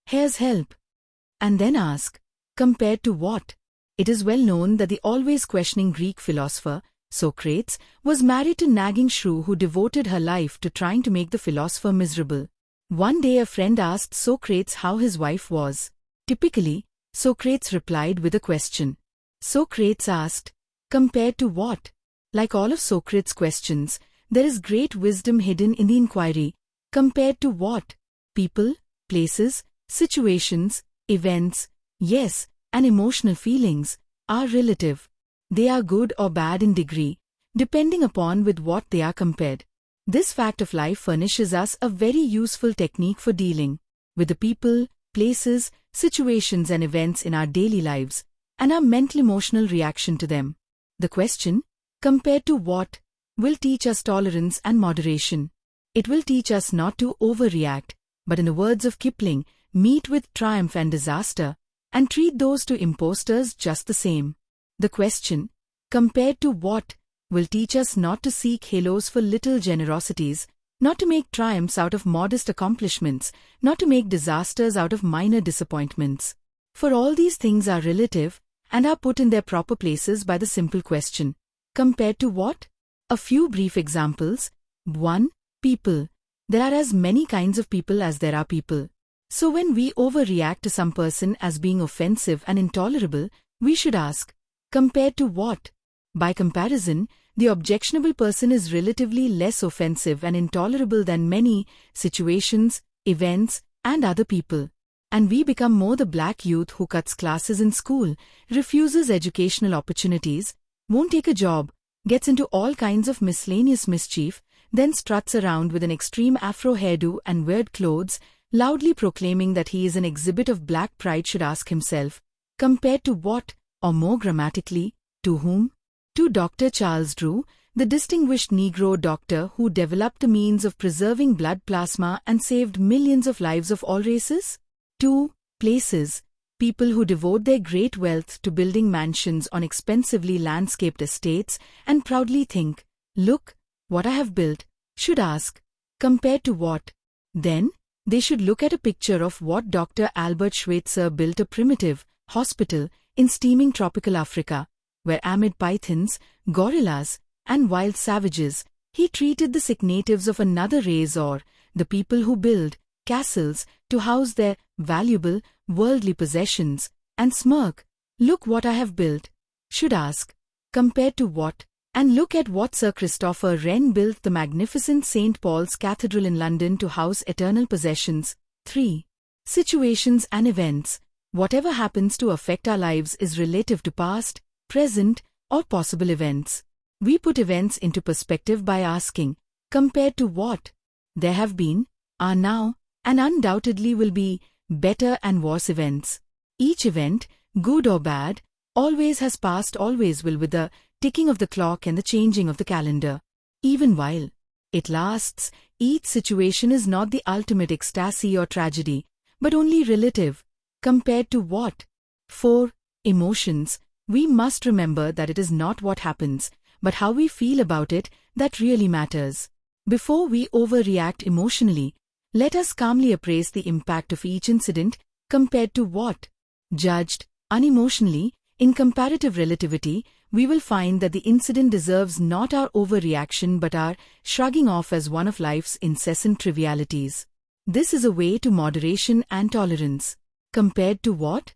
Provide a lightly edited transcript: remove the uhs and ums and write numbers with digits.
Here's help. And then ask, compared to what? It is well known that the always questioning Greek philosopher, Socrates, was married to nagging shrew who devoted her life to trying to make the philosopher miserable. One day a friend asked Socrates how his wife was. Typically, Socrates replied with a question. Socrates asked, compared to what? Like all of Socrates' questions, there is great wisdom hidden in the inquiry. Compared to what? People, places, situations, events, yes, and emotional feelings, are relative. They are good or bad in degree, depending upon with what they are compared. This fact of life furnishes us a very useful technique for dealing with the people, places, situations and events in our daily lives, and our mental emotional reaction to them. The question, compared to what, will teach us tolerance and moderation. It will teach us not to overreact, but in the words of Kipling, meet with triumph and disaster, and treat those two impostors just the same. The question, compared to what, will teach us not to seek halos for little generosities, not to make triumphs out of modest accomplishments, not to make disasters out of minor disappointments. For all these things are relative, and are put in their proper places by the simple question, compared to what? A few brief examples. 1. People. There are as many kinds of people as there are people. So when we overreact to some person as being offensive and intolerable, we should ask, compared to what? By comparison, the objectionable person is relatively less offensive and intolerable than many situations, events, and other people. And we become more the black youth who cuts classes in school, refuses educational opportunities, won't take a job, gets into all kinds of miscellaneous mischief, then struts around with an extreme afro hairdo and weird clothes, loudly proclaiming that he is an exhibit of black pride, should ask himself, compared to what, or more grammatically, to whom? To Dr. Charles Drew, the distinguished Negro doctor who developed the means of preserving blood plasma and saved millions of lives of all races? 2. Places. People who devote their great wealth to building mansions on expensively landscaped estates and proudly think, look, what I have built, should ask, compared to what? Then, they should look at a picture of what Dr. Albert Schweitzer built, a primitive hospital in steaming tropical Africa, where amid pythons, gorillas, and wild savages, he treated the sick natives of another race, or the people who build castles to house their valuable, worldly possessions, and smirk, look what I have built, should ask, compared to what? And look at what Sir Christopher Wren built, the magnificent St. Paul's Cathedral in London to house eternal possessions. 3. Situations and events. Whatever happens to affect our lives is relative to past, present, or possible events. We put events into perspective by asking, compared to what? There have been, are now, and undoubtedly will be, better and worse events. Each event, good or bad, always has passed, always will, with the ticking of the clock and the changing of the calendar. Even while it lasts, each situation is not the ultimate ecstasy or tragedy, but only relative. Compared to what? 4. Emotions. We must remember that it is not what happens, but how we feel about it, that really matters. Before we overreact emotionally, let us calmly appraise the impact of each incident, compared to what? Judged unemotionally, in comparative relativity, we will find that the incident deserves not our overreaction but our shrugging off as one of life's incessant trivialities. This is a way to moderation and tolerance. Compared to what?